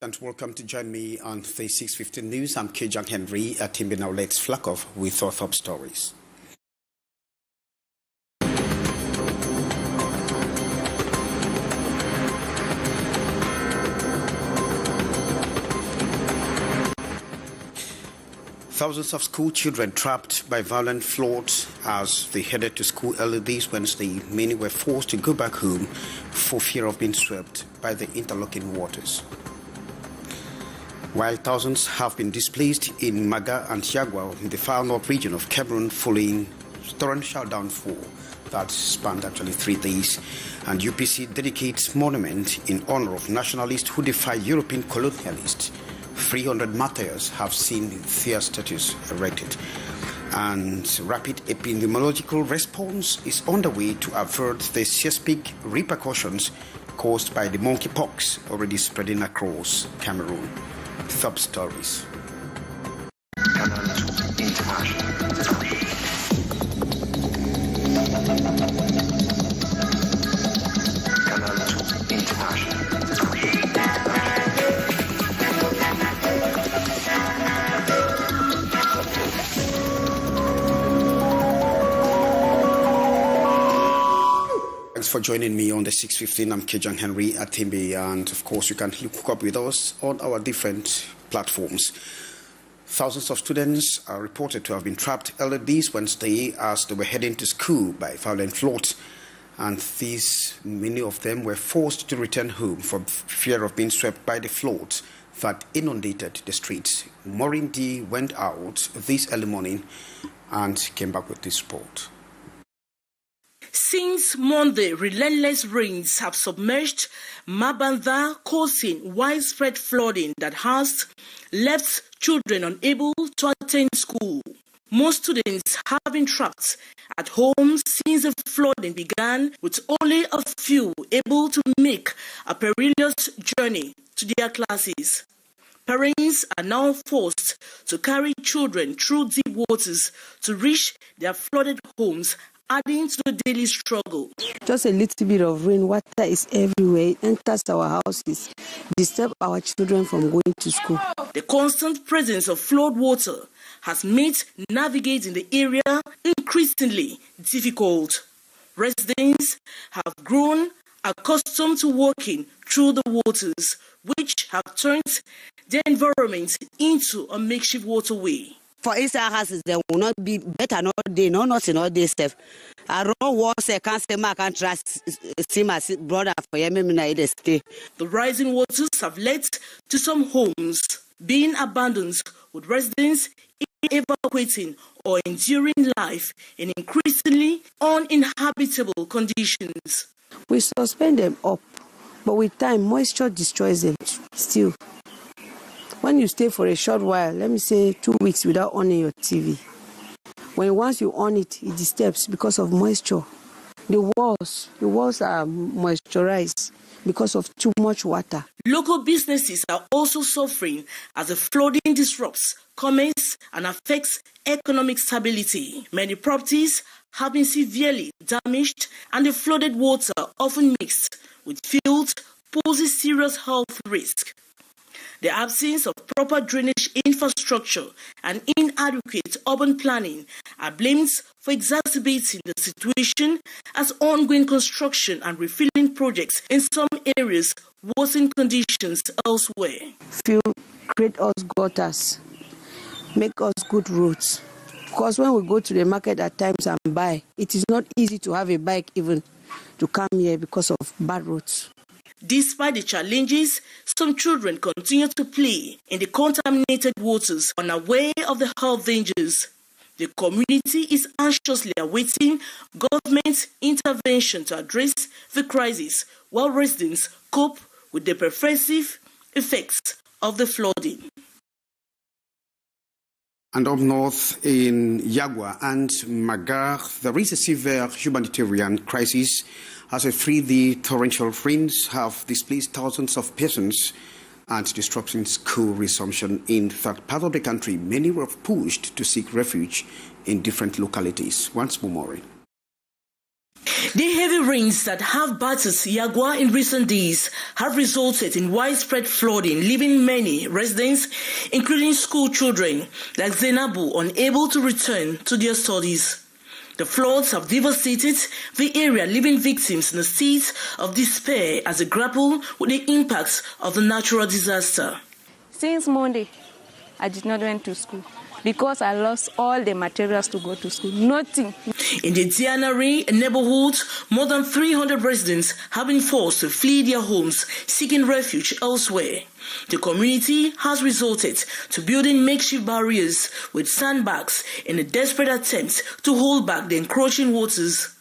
And welcome to join me on the 6:15 News. I'm Kejang Henry at Timby. Now let's flag off with our top stories. Thousands of school children trapped by violent floods as they headed to school early this Wednesday. Many were forced to go back home for fear of being swept by the interlocking waters. While thousands have been displaced in Maga and Yagwa in the far north region of Cameroon following torrential downfall that spanned actually 3 days, and UPC dedicates monument in honor of nationalists who defied European colonialists. 300 martyrs have seen their statues erected, and rapid epidemiological response is underway to avert the seismic repercussions caused by the monkeypox already spreading across Cameroon. Top stories. Canal International. Canal International. Thanks for joining me on the 6:15. I'm Kejang Henry at Timby, and of course you can hook up with us on our different platforms. Thousands of students are reported to have been trapped early this Wednesday as they were heading to school by violent floods, and many of them were forced to return home for fear of being swept by the floods that inundated the streets. Maureen D went out this early morning and came back with this report. Since Monday, relentless rains have submerged Mabantha, causing widespread flooding that has left children unable to attend school. Most students have been trapped at home since the flooding began, with only a few able to make a perilous journey to their classes. Parents are now forced to carry children through deep waters to reach their flooded homes, adding to the daily struggle. Just a little bit of rain, water is everywhere, it enters our houses, disturb our children from going to school. The constant presence of flood water has made navigating the area increasingly difficult. Residents have grown accustomed to walking through the waters, which have turned their environment into a makeshift waterway. For inside houses, there will not be better, not day, no, nothing, all day stuff. I don't want to can't say, I can't trust, see my brother for you, stay. The rising waters have led to some homes being abandoned, with residents evacuating or enduring life in increasingly uninhabitable conditions. We suspend them up, but with time, moisture destroys them still. When you stay for a short while, let me say 2 weeks without on your TV, once you on it, it disturbs because of moisture. The walls are moisturized because of too much water. Local businesses are also suffering as the flooding disrupts commerce and affects economic stability. Many properties have been severely damaged, and the flooded water, often mixed with fields, poses serious health risk. The absence of proper drainage infrastructure and inadequate urban planning are blamed for exacerbating the situation, as ongoing construction and refilling projects in some areas worsen conditions elsewhere. Create us gutters, make us good roads. Because when we go to the market at times and buy, it is not easy to have a bike even to come here because of bad roads. Despite the challenges, some children continue to play in the contaminated waters, unaware of the health dangers. The community is anxiously awaiting government intervention to address the crisis, while residents cope with the pervasive effects of the flooding. And up north in Yagwa and Magar, there is a severe humanitarian crisis as a 3D torrential rains have displaced thousands of persons and disrupting school resumption in that part of the country. Many were pushed to seek refuge in different localities. Once more, Maureen. The heavy rains that have battered Yagua in recent days have resulted in widespread flooding, leaving many residents, including school children like Zainabu, unable to return to their studies. The floods have devastated the area, leaving victims in a state of despair as they grapple with the impacts of the natural disaster. Since Monday, I did not went to school because I lost all the materials to go to school. Nothing. In the Dianari neighborhood, more than 300 residents have been forced to flee their homes, seeking refuge elsewhere. The community has resorted to building makeshift barriers with sandbags in a desperate attempt to hold back the encroaching waters.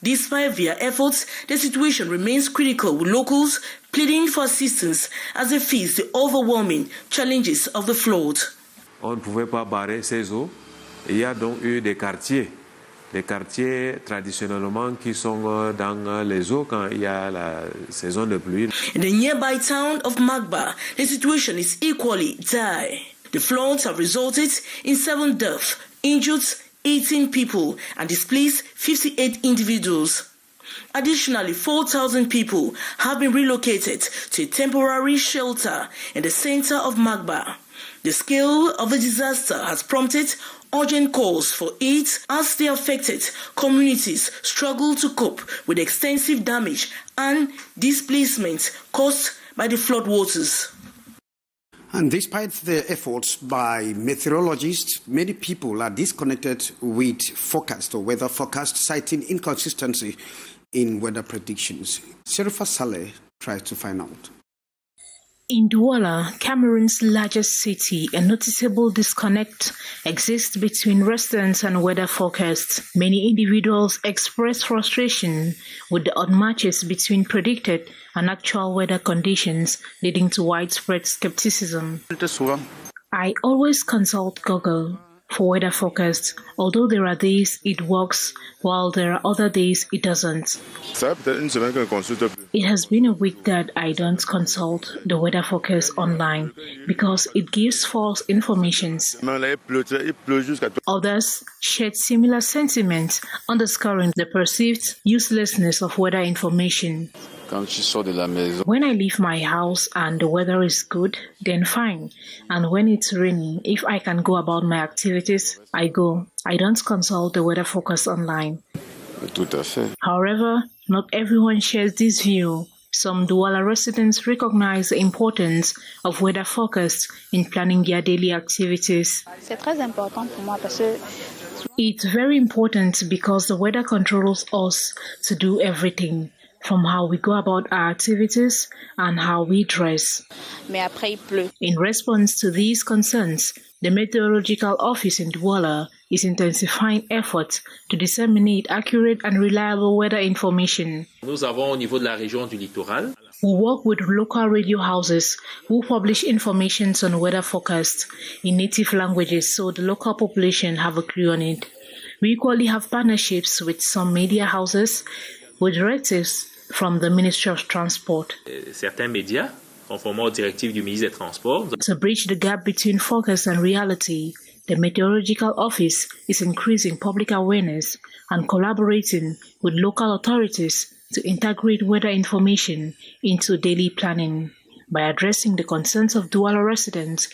Despite their efforts, the situation remains critical, with locals pleading for assistance as they face the overwhelming challenges of the flood. On ne pouvait pas barrer ces eaux. Il y a donc eu des quartiers traditionnellement qui sont dans les eaux quand il y a la saison de pluie. In the nearby town of Magba, the situation is equally dire. The floods have resulted in 7 deaths, injured 18 people, and displaced 58 individuals. Additionally, 4,000 people have been relocated to a temporary shelter in the center of Magba. The scale of the disaster has prompted urgent calls for aid as the affected communities struggle to cope with extensive damage and displacement caused by the floodwaters. And despite the efforts by meteorologists, many people are disconnected with forecast or weather forecast, citing inconsistency in weather predictions. Sherifa Saleh tries to find out. In Douala, Cameroon's largest city, a noticeable disconnect exists between residents and weather forecasts. Many individuals express frustration with the odd matches between predicted and actual weather conditions, leading to widespread skepticism. I always consult Google for weather forecasts, although there are days it works, while there are other days it doesn't. It has been a week that I don't consult the weather forecast online because it gives false information. Others shared similar sentiments, underscoring the perceived uselessness of weather information. When I leave my house and the weather is good, then fine. And when it's raining, if I can go about my activities, I go. I don't consult the weather forecast online. However, not everyone shares this view. Some Douala residents recognize the importance of weather forecasts in planning their daily activities. It's very important because the weather controls us to do everything, from how we go about our activities and how we dress. In response to these concerns, the Meteorological Office in Douala is intensifying efforts to disseminate accurate and reliable weather information. Nous avons au niveau de la région du littoral. We work with local radio houses who publish information on weather forecasts in native languages so the local population have a clue on it. We equally have partnerships with some media houses with directives from the Ministry of Transport. Certains médias, conformément aux directives du ministre des Transports. To bridge the gap between forecast and reality, the Meteorological Office is increasing public awareness and collaborating with local authorities to integrate weather information into daily planning by addressing the concerns of Douala residents.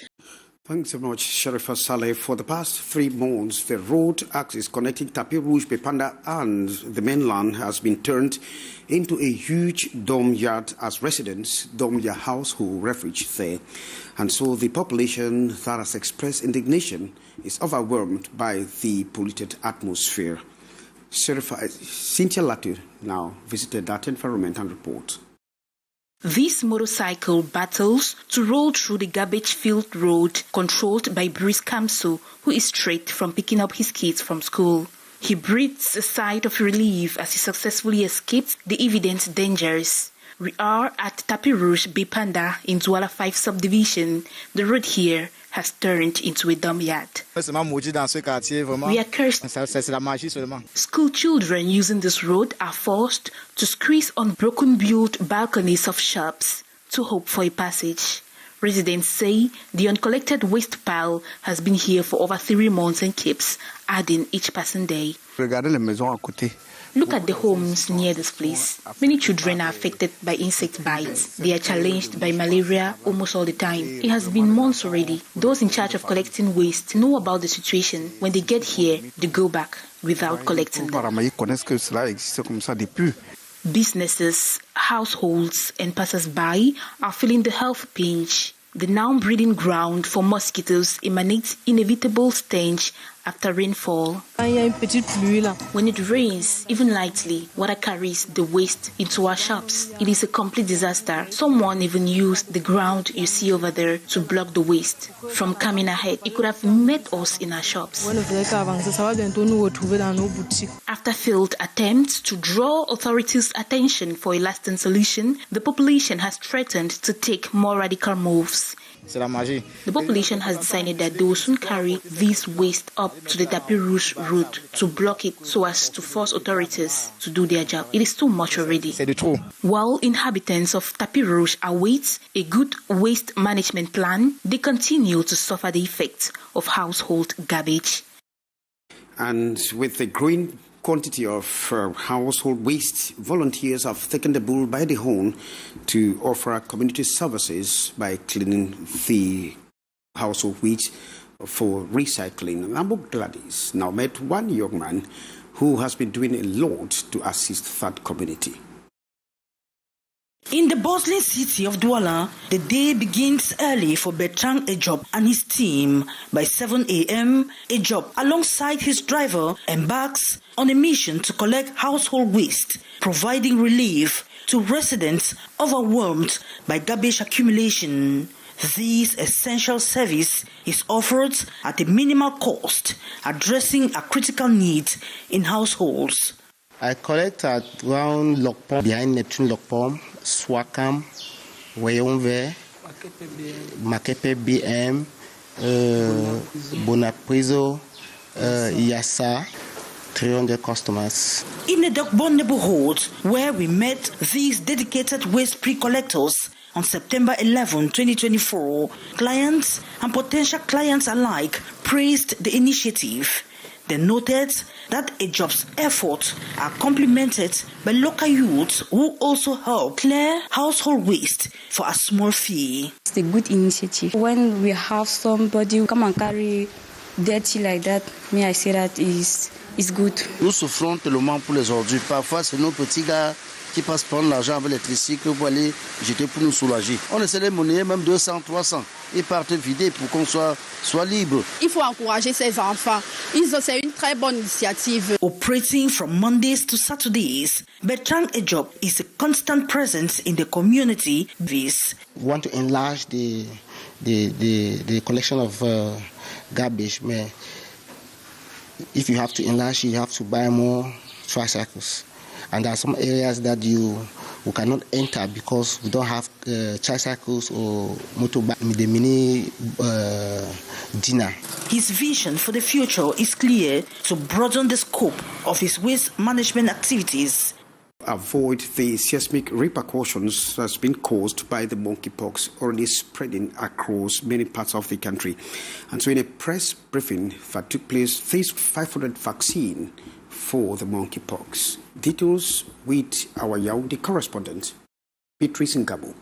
Thanks so much, Sherifa Saleh. For the past 3 months, the road axis connecting Tapis Rouge, Bepanda and the mainland has been turned into a huge dome yard as residents dome their household refuge there. And so the population that has expressed indignation is overwhelmed by the polluted atmosphere. Sherifa Cynthia Latu now visited that environment and report. This motorcycle battles to roll through the garbage-filled road controlled by Bruce Kamso, who is straight from picking up his kids from school. He breathes a sigh of relief as he successfully escapes the evident dangers. We are at Tapis Rouge, Bepanda in Douala 5 subdivision. The road here has turned into a dump yard. We are cursed. School children using this road are forced to squeeze on broken-built balconies of shops to hope for a passage. Residents say the uncollected waste pile has been here for over 3 months and keeps adding each passing day. Look at the homes near this place. Many children are affected by insect bites. They are challenged by malaria almost all the time. It has been months already. Those in charge of collecting waste know about the situation. When they get here, they go back without collecting them. Businesses, households, and passers-by are feeling the health pinch. The now breeding ground for mosquitoes emanates inevitable stench after rainfall. When it rains, even lightly, water carries the waste into our shops. It is a complete disaster. Someone even used the ground you see over there to block the waste from coming ahead. It could have met us in our shops. After failed attempts to draw authorities' attention for a lasting solution, the population has threatened to take more radical moves. The population has decided that they will soon carry this waste up to the Tapis Rouge route to block it so as to force authorities to do their job. It is too much already. While inhabitants of Tapis Rouge await a good waste management plan, they continue to suffer the effects of household garbage. And with the growing quantity of household waste, volunteers have taken the bull by the horn to offer community services by cleaning the household waste for recycling. And Ambo Gladys now met one young man who has been doing a lot to assist that community. In the bustling city of Douala, the day begins early for Bertrand Ejob and his team. By 7 a.m., Ejob, alongside his driver, embarks on a mission to collect household waste, providing relief to residents overwhelmed by garbage accumulation. This essential service is offered at a minimal cost, addressing a critical need in households. I collect at around Lokpom, behind Neptune Lokpom, Swakam, Weyonve, Makepe BM, Bonaprizo, Yassa, 300 customers. In the Dokbon neighborhood, where we met these dedicated waste pre-collectors on September 11, 2024, clients and potential clients alike praised the initiative. They noted that Ejob's efforts are complemented by local youths who also help clear household waste for a small fee. It's a good initiative. When we have somebody come and carry dirty like that, I say that is good. Nous souffrons tellement pour les ordures. Parfois, c'est nos petits gars qui passent prendre l'argent avec les tricycles pour aller jeter pour nous soulager. On essaie de monnayer même 200, 300. Ils partent vider pour qu'on soit libre. Il faut encourager ces enfants. C'est une très bonne initiative. Operating from Mondays to Saturdays, Bertrand Ejob is a constant presence in the community. We want to enlarge the collection of garbage. But if you have to enlarge, you have to buy more tricycles. And there are some areas that we cannot enter because we don't have tricycles or motorbike, the mini dinner. His vision for the future is clear: to broaden the scope of his waste management activities. Avoid the seismic repercussions that's been caused by the monkeypox already spreading across many parts of the country. And so in a press briefing that took place, this 500 vaccine for the monkeypox. Details with our Yaoundé correspondent, Beatrice Ngabo.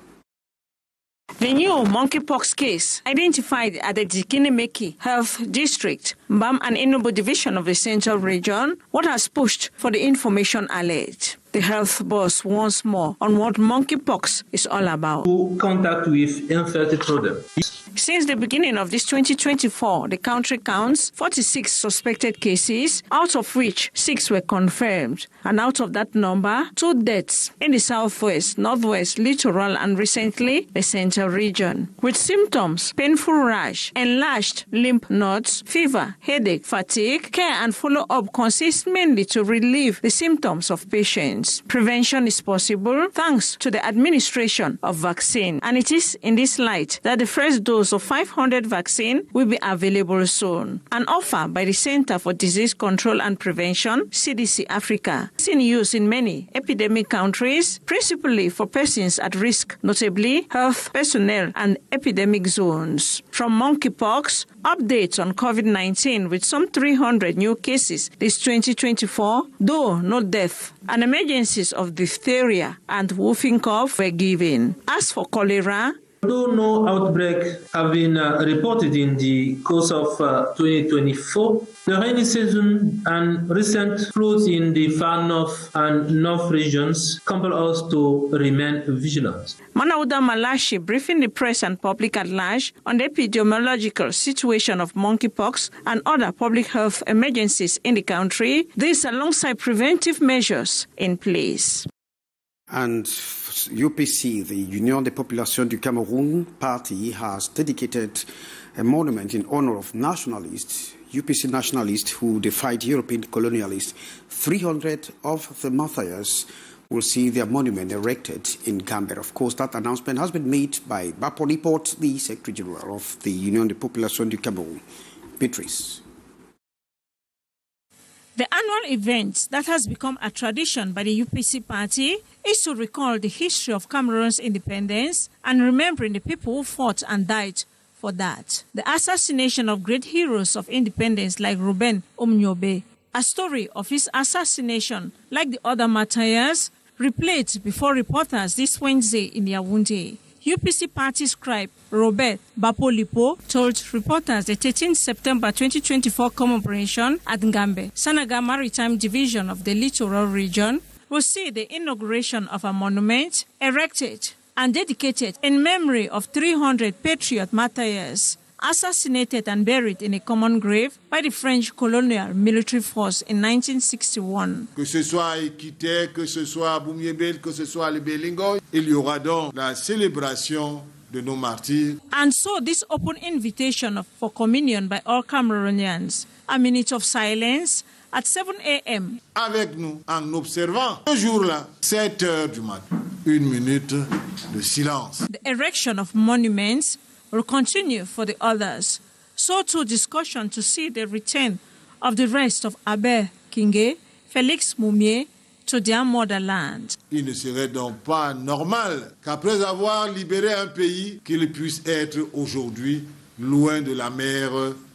The new monkeypox case identified at the Jikinemeki Health District, Mbam and Enugu Division of the Central Region, what has pushed for the information alert. The health boss once more on what monkeypox is all about. Contact with infected product. Since the beginning of this 2024, the country counts 46 suspected cases, out of which 6 were confirmed. And out of that number, 2 deaths in the southwest, northwest, littoral, and recently the central region. With symptoms, painful rash, enlarged lymph nodes, fever, headache, fatigue, care and follow-up consists mainly to relieve the symptoms of patients. Prevention is possible thanks to the administration of vaccine. And it is in this light that the first dose of 500 vaccine will be available soon. An offer by the Center for Disease Control and Prevention, CDC Africa, is in use in many epidemic countries, principally for persons at risk, notably health personnel and epidemic zones. From monkeypox, Updates on COVID-19 with some 300 new cases this 2024, though no death, and emergencies of diphtheria and whooping cough were given. As for cholera, although no outbreak have been reported in the course of 2024, the rainy season and recent floods in the far north and north regions compel us to remain vigilant. Manauda Malashi briefing the press and public at large on the epidemiological situation of monkeypox and other public health emergencies in the country, this alongside preventive measures in place. And UPC, the Union des Populations du Cameroun party, has dedicated a monument in honor of nationalists, UPC nationalists who defied European colonialists. 300 of the martyrs will see their monument erected in Gambia. Of course, that announcement has been made by Bapo Lipot, the Secretary General of the Union des Populations du Cameroun. Beatrice. The annual event that has become a tradition by the UPC party is to recall the history of Cameroon's independence and remembering the people who fought and died for that. The assassination of great heroes of independence like Ruben Omniobe. A story of his assassination, like the other martyrs, replayed before reporters this Wednesday in Yaoundé. UPC party scribe Robert Bapolipo told reporters the 13th September 2024 commemoration at Ngambe, Sanaga Maritime Division of the Littoral Region, will see the inauguration of a monument erected and dedicated in memory of 300 patriot martyrs assassinated and buried in a common grave by the French colonial military force in 1961. Que ce soit Equité, que ce soit Boumiébel, que ce soit les Bélingoy, il y aura donc la célébration de nos martyrs. And so this open invitation for communion by all Cameroonians, a minute of silence at 7 a.m. Avec nous, en observant ce jour-là, 7 heures du matin, 1 minute de silence. The erection of monuments will continue for the others. So too discussion to see the return of the rest of Abel Kingé, Félix Moumier to their motherland. Il ne serait donc pas normal qu'après avoir libéré un pays, qu'il puisse être aujourd'hui loin de la mère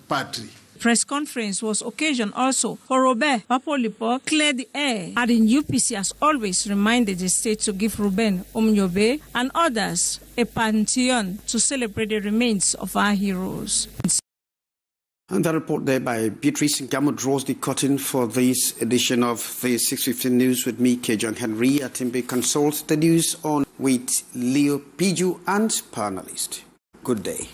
patrie. Press conference was occasion also for Robert Bapolipo clear the air, adding UPC has always reminded the state to give Ruben Omniobe and others a pantheon to celebrate the remains of our heroes. And the report there by Beatrice Ngamo draws the curtain for this edition of the 6:15 News with me, Kejang Henry. Atimbe consults the news on with Leo Piju and panelist. Good day.